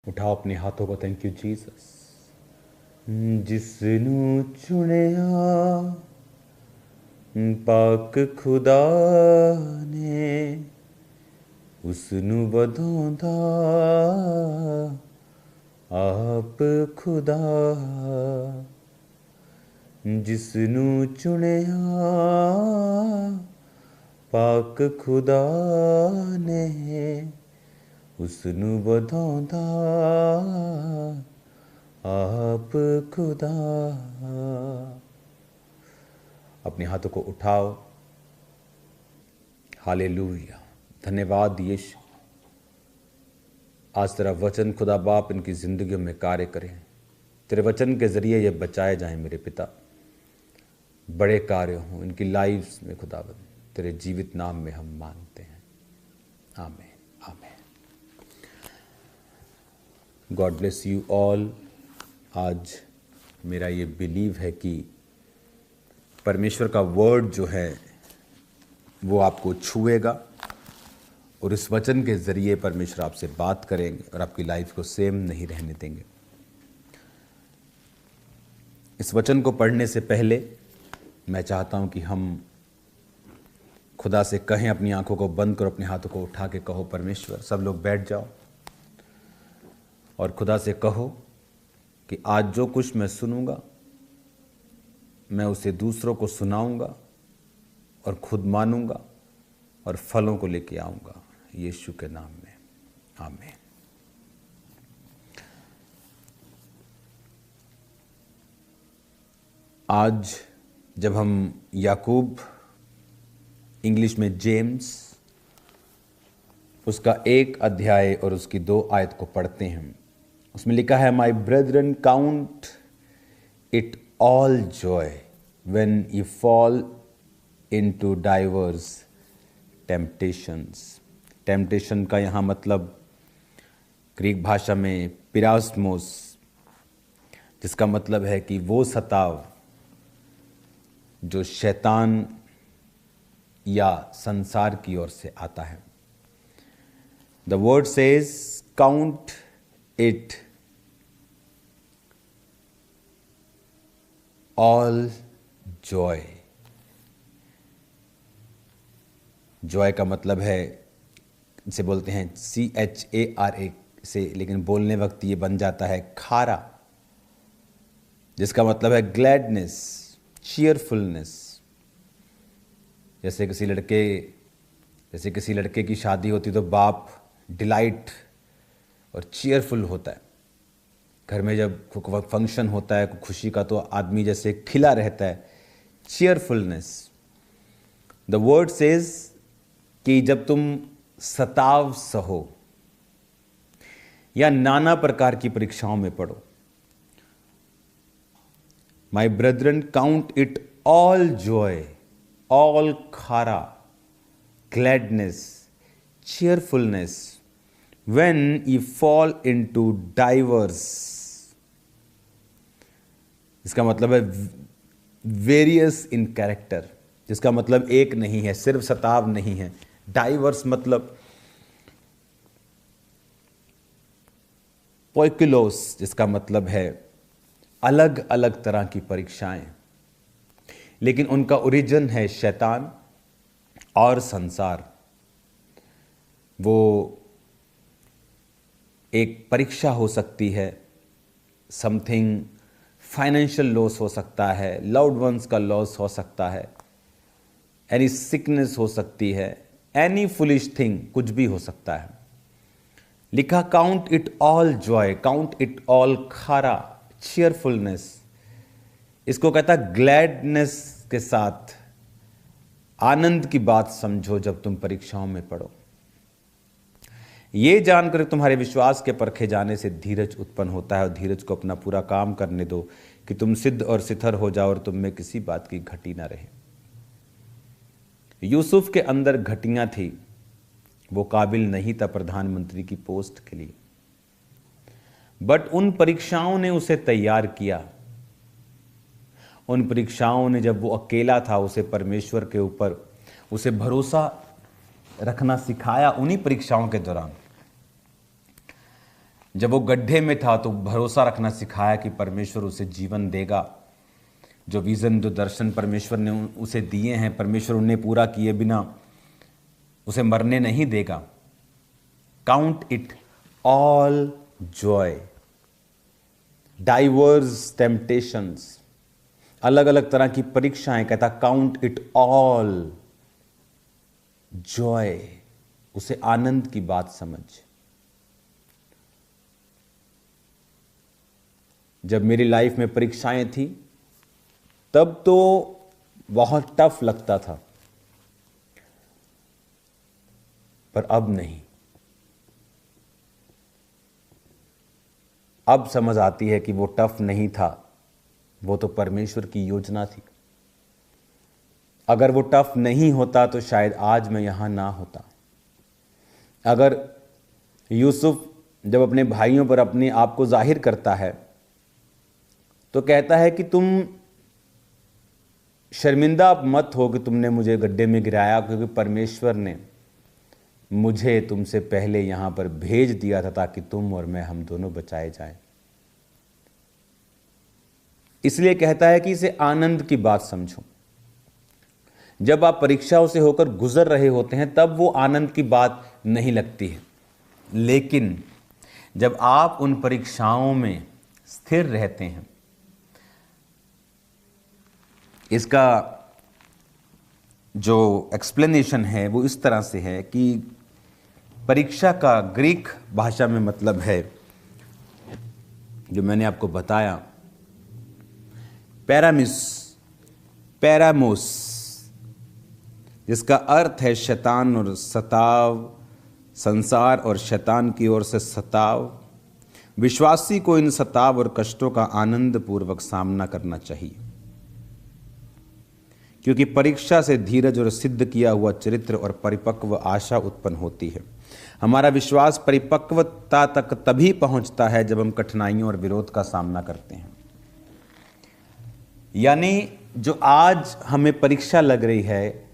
उठाओ अपने हाथों को। Thank you Jesus. जिसनू चुनिया पाक खुदा ने उसनू ਵਧਾਉਂਦਾ आप खुदा। जिसनू चुनिया पाक खुदा ने उसनू ਵਧਾਉਂਦਾ आप खुदा। अपने हाथों को उठाओ। हालेलुया। धन्यवाद यीशु। आज तेरा वचन खुदा बाप इनकी जिंदगियों में कार्य करे। तेरे वचन के जरिए ये बचाए जाएं मेरे पिता। बड़े कार्य हों इनकी लाइफ्स में खुदावंद। तेरे जीवित नाम में हम मांगते हैं। आमीन आमीन। God bless you all. आज मेरा ये बिलीव है कि परमेश्वर का वर्ड जो है वो आपको छुएगा और इस वचन के ज़रिए परमेश्वर आपसे बात करेंगे और आपकी लाइफ को सेम नहीं रहने देंगे। इस वचन को पढ़ने से पहले मैं चाहता हूं कि हम खुदा से कहें, अपनी आंखों को बंद करो, अपने हाथों को उठा के कहो परमेश्वर। सब लोग बैठ जाओ और खुदा से कहो कि आज जो कुछ मैं सुनूंगा मैं उसे दूसरों को सुनाऊंगा और खुद मानूंगा और फलों को लेके आऊंगा यीशु के नाम में। आमीन। आज जब हम याकूब, इंग्लिश में जेम्स, उसका 1 अध्याय और उसकी 2 आयत को पढ़ते हैं, उसमें लिखा है, my brethren count it all joy when you fall into divers temptations. Temptation का यहाँ मतलब ग्रीक भाषा में पिरास्मोस, जिसका मतलब है कि वो सताव जो शैतान या संसार की ओर से आता है। The word says count it all Joy. Joy का मतलब है, इसे बोलते हैं CHARA से, लेकिन बोलने वक्त ये बन जाता है खारा, जिसका मतलब है ग्लैडनेस, चीयरफुलनेस। जैसे किसी लड़के की शादी होती तो बाप डिलाइट और चीयरफुल होता है। घर में जब फंक्शन होता है खुशी का तो आदमी जैसे खिला रहता है, चीयरफुलनेस। द वर्ड सेज कि जब तुम सताव सहो या नाना प्रकार की परीक्षाओं में पड़ो, my brethren count it all joy, all खारा, gladness, cheerfulness when you fall into diverse। इसका मतलब है वेरियस इन कैरेक्टर, जिसका मतलब एक नहीं है, सिर्फ सताव नहीं है। डाइवर्स मतलब पोइकिलोस, जिसका मतलब है अलग अलग तरह की परीक्षाएं, लेकिन उनका ओरिजिन है शैतान और संसार। वो एक परीक्षा हो सकती है, समथिंग फाइनेंशियल लॉस हो सकता है, लव्ड वंस का लॉस हो सकता है, एनी सिकनेस हो सकती है, एनी फुलिश थिंग, कुछ भी हो सकता है। लिखा count it all Joy, count it all खारा, चीयरफुलनेस। इसको कहता है ग्लैडनेस के साथ आनंद की बात समझो जब तुम परीक्षाओं में पढ़ो। ये जानकर तुम्हारे विश्वास के परखे जाने से धीरज उत्पन्न होता है, और धीरज को अपना पूरा काम करने दो कि तुम सिद्ध और सिथर हो जाओ और तुम में किसी बात की घटी ना रहे। यूसुफ के अंदर घटियां थी, वो काबिल नहीं था प्रधानमंत्री की पोस्ट के लिए, बट उन परीक्षाओं ने उसे तैयार किया। उन परीक्षाओं ने, जब वो अकेला था, उसे परमेश्वर के ऊपर उसे भरोसा रखना सिखाया। उन्हीं परीक्षाओं के दौरान जब वो गड्ढे में था तो भरोसा रखना सिखाया कि परमेश्वर उसे जीवन देगा। जो विज़न, जो दर्शन परमेश्वर ने उसे दिए हैं, परमेश्वर उन्हें पूरा किए बिना उसे मरने नहीं देगा। Count it all Joy. Diverse temptations, अलग अलग तरह की परीक्षाएं, कहता काउंट इट ऑल जॉय, उसे आनंद की बात समझ। जब मेरी लाइफ में परीक्षाएं थी तब तो बहुत टफ लगता था, पर अब नहीं। अब समझ आती है कि वो टफ नहीं था, वो तो परमेश्वर की योजना थी। अगर वो टफ नहीं होता तो शायद आज मैं यहां ना होता। अगर यूसुफ जब अपने भाइयों पर अपने आप को जाहिर करता है तो कहता है कि तुम शर्मिंदा मत हो कि तुमने मुझे गड्ढे में गिराया, क्योंकि परमेश्वर ने मुझे तुमसे पहले यहां पर भेज दिया था ताकि तुम और मैं, हम दोनों बचाए जाएं। इसलिए कहता है कि इसे आनंद की बात समझो। जब आप परीक्षाओं से होकर गुजर रहे होते हैं तब वो आनंद की बात नहीं लगती है, लेकिन जब आप उन परीक्षाओं में स्थिर रहते हैं, इसका जो एक्सप्लेनेशन है वो इस तरह से है कि परीक्षा का ग्रीक भाषा में मतलब है, जो मैंने आपको बताया, पैरामोस, जिसका अर्थ है शैतान और सताव, संसार और शैतान की ओर से सताव। विश्वासी को इन सताव और कष्टों का आनंद पूर्वक सामना करना चाहिए, क्योंकि परीक्षा से धीरज और सिद्ध किया हुआ चरित्र और परिपक्व आशा उत्पन्न होती है। हमारा विश्वास परिपक्वता तक तभी पहुंचता है जब हम कठिनाइयों और विरोध का सामना करते हैं। यानी जो आज हमें परीक्षा लग रही है,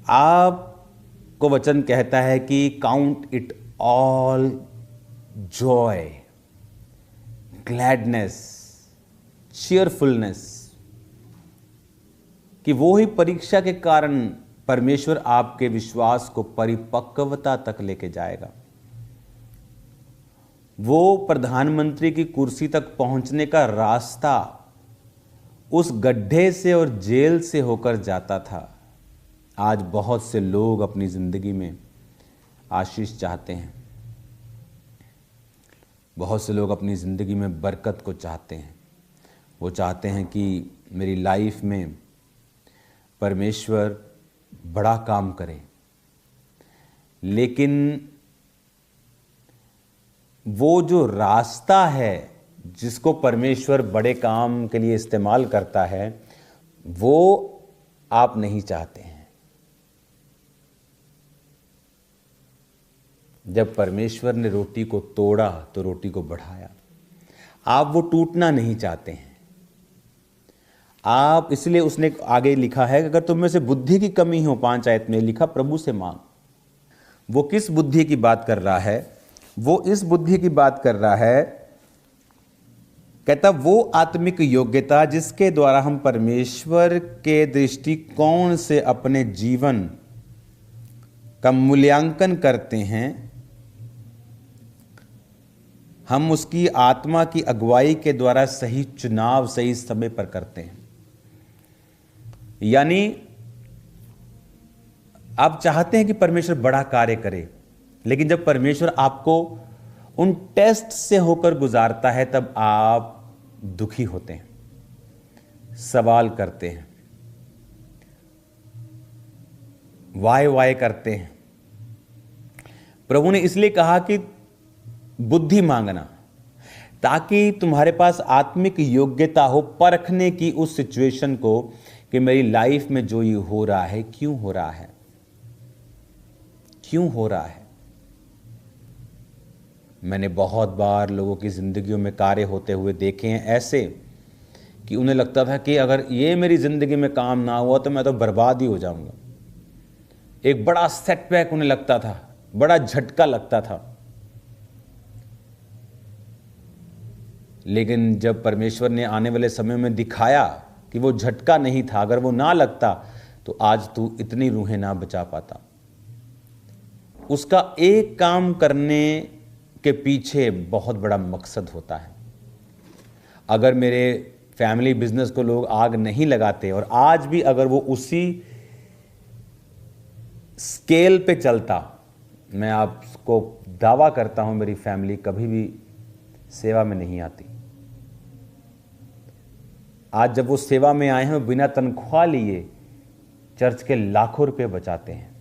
आपको वचन कहता है कि count it all Joy, gladness, cheerfulness, कि वो ही परीक्षा के कारण परमेश्वर आपके विश्वास को परिपक्वता तक लेके जाएगा। वो प्रधानमंत्री की कुर्सी तक पहुंचने का रास्ता उस गड्ढे से और जेल से होकर जाता था। आज बहुत से लोग अपनी जिंदगी में आशीष चाहते हैं, बहुत से लोग अपनी जिंदगी में बरकत को चाहते हैं। वो चाहते हैं कि मेरी लाइफ में परमेश्वर बड़ा काम करे, लेकिन वो जो रास्ता है जिसको परमेश्वर बड़े काम के लिए इस्तेमाल करता है, वो आप नहीं चाहते हैं। जब परमेश्वर ने रोटी को तोड़ा तो रोटी को बढ़ाया। आप वो टूटना नहीं चाहते हैं आप, इसलिए उसने आगे लिखा है, अगर तुम में से बुद्धि की कमी हो, 5 आयत में लिखा, प्रभु से मांग। वो किस बुद्धि की बात कर रहा है? वो इस बुद्धि की बात कर रहा है, कहता वो आत्मिक योग्यता जिसके द्वारा हम परमेश्वर के दृष्टिकोण से अपने जीवन का मूल्यांकन करते हैं। हम उसकी आत्मा की अगुवाई के द्वारा सही चुनाव सही समय पर करते हैं। यानी आप चाहते हैं कि परमेश्वर बड़ा कार्य करे, लेकिन जब परमेश्वर आपको उन टेस्ट से होकर गुजारता है तब आप दुखी होते हैं, सवाल करते हैं, वाय करते हैं। प्रभु ने इसलिए कहा कि बुद्धि मांगना, ताकि तुम्हारे पास आत्मिक योग्यता हो परखने की उस सिचुएशन को कि मेरी लाइफ में जो ये हो रहा है क्यों हो रहा है, क्यों हो रहा है। मैंने बहुत बार लोगों की जिंदगियों में कार्य होते हुए देखे हैं ऐसे कि उन्हें लगता था कि अगर ये मेरी जिंदगी में काम ना हुआ तो मैं तो बर्बाद ही हो जाऊंगा। एक बड़ा सेटबैक उन्हें लगता था, बड़ा झटका लगता था। लेकिन जब परमेश्वर ने आने वाले समय में दिखाया कि वो झटका नहीं था, अगर वो ना लगता तो आज तू इतनी रूहें ना बचा पाता। उसका एक काम करने के पीछे बहुत बड़ा मकसद होता है। अगर मेरे फैमिली बिजनेस को लोग आग नहीं लगाते और आज भी अगर वो उसी स्केल पे चलता, मैं आपको दावा करता हूं मेरी फैमिली कभी भी सेवा में नहीं आती। आज जब वो सेवा में आए हैं, बिना तनख्वाह लिए चर्च के लाखों रुपए बचाते हैं,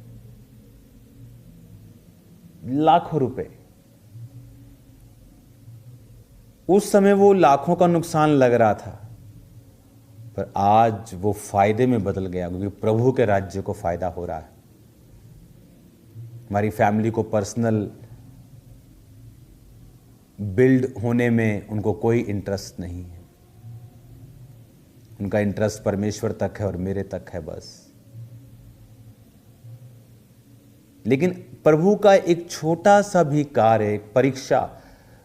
लाखों रुपए। उस समय वो लाखों का नुकसान लग रहा था, पर आज वो फायदे में बदल गया, क्योंकि प्रभु के राज्य को फायदा हो रहा है। हमारी फैमिली को पर्सनल बिल्ड होने में उनको कोई इंटरेस्ट नहीं है। उनका इंटरेस्ट परमेश्वर तक है और मेरे तक है बस। लेकिन प्रभु का एक छोटा सा भी कार्य, एक परीक्षा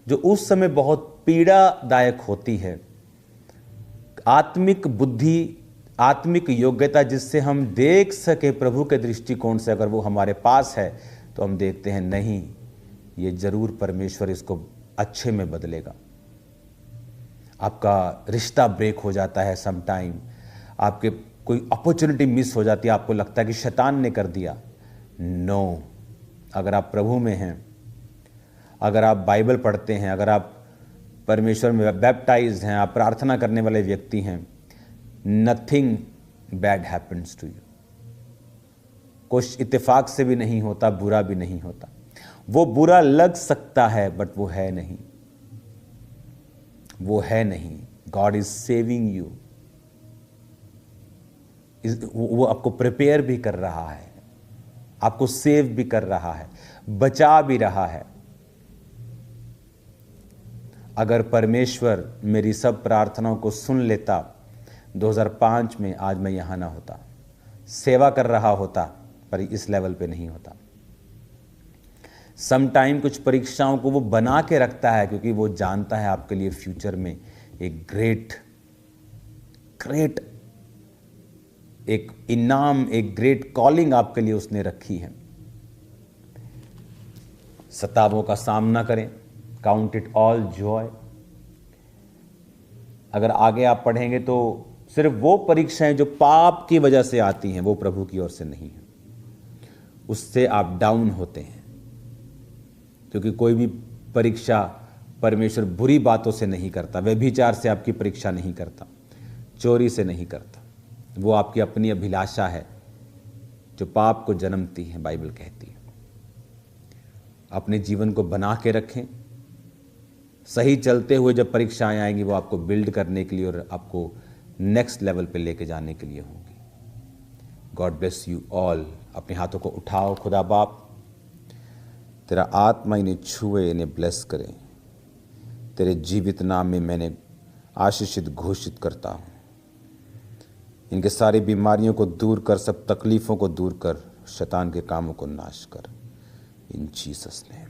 जो उस समय बहुत पीड़ादायक होती है, आत्मिक बुद्धि, आत्मिक योग्यता जिससे हम देख सके प्रभु के दृष्टिकोण से, अगर वो हमारे पास है तो हम देखते हैं नहीं, ये जरूर परमेश्वर इसको अच्छे में बदलेगा। आपका रिश्ता ब्रेक हो जाता है सम टाइम, आपके कोई अपॉर्चुनिटी मिस हो जाती है, आपको लगता है कि शैतान ने कर दिया। नो, अगर आप प्रभु में हैं, अगर आप बाइबल पढ़ते हैं, अगर आप परमेश्वर में बैप्टाइज्ड हैं, आप प्रार्थना करने वाले व्यक्ति हैं, nothing bad happens to you. कुछ इत्तेफाक से भी नहीं होता, बुरा भी नहीं होता। वो बुरा लग सकता है बट वो है नहीं, वो है नहीं। God is saving you. वो आपको प्रिपेयर भी कर रहा है, आपको सेव भी कर रहा है, बचा भी रहा है। अगर परमेश्वर मेरी सब प्रार्थनाओं को सुन लेता, 2005 में आज मैं यहां ना होता, सेवा कर रहा होता, पर इस लेवल पे नहीं होता। सम टाइम कुछ परीक्षाओं को वो बना के रखता है, क्योंकि वो जानता है आपके लिए फ्यूचर में एक ग्रेट एक इनाम, एक ग्रेट कॉलिंग आपके लिए उसने रखी है। सतावों का सामना करें, काउंट इट ऑल जॉय। अगर आगे आप पढ़ेंगे तो सिर्फ वो परीक्षाएं जो पाप की वजह से आती हैं वो प्रभु की ओर से नहीं है, उससे आप डाउन होते हैं। क्योंकि कोई भी परीक्षा परमेश्वर बुरी बातों से नहीं करता, व्यभिचार से आपकी परीक्षा नहीं करता, चोरी से नहीं करता। वो आपकी अपनी अभिलाषा है जो पाप को जन्मती है, बाइबल कहती है। अपने जीवन को बना के रखें, सही चलते हुए जब परीक्षाएं आएंगी वो आपको बिल्ड करने के लिए और आपको नेक्स्ट लेवल पे लेके जाने के लिए होंगी। God bless you all. अपने हाथों को उठाओ। खुदा बाप, तेरा आत्मा इन्हें छुए, इन्हें ब्लेस करे। तेरे जीवित नाम में मैंने आशीषित घोषित करता हूँ। इनके सारी बीमारियों को दूर कर, सब तकलीफ़ों को दूर कर, शैतान के कामों को नाश कर। इन जीसस नेम।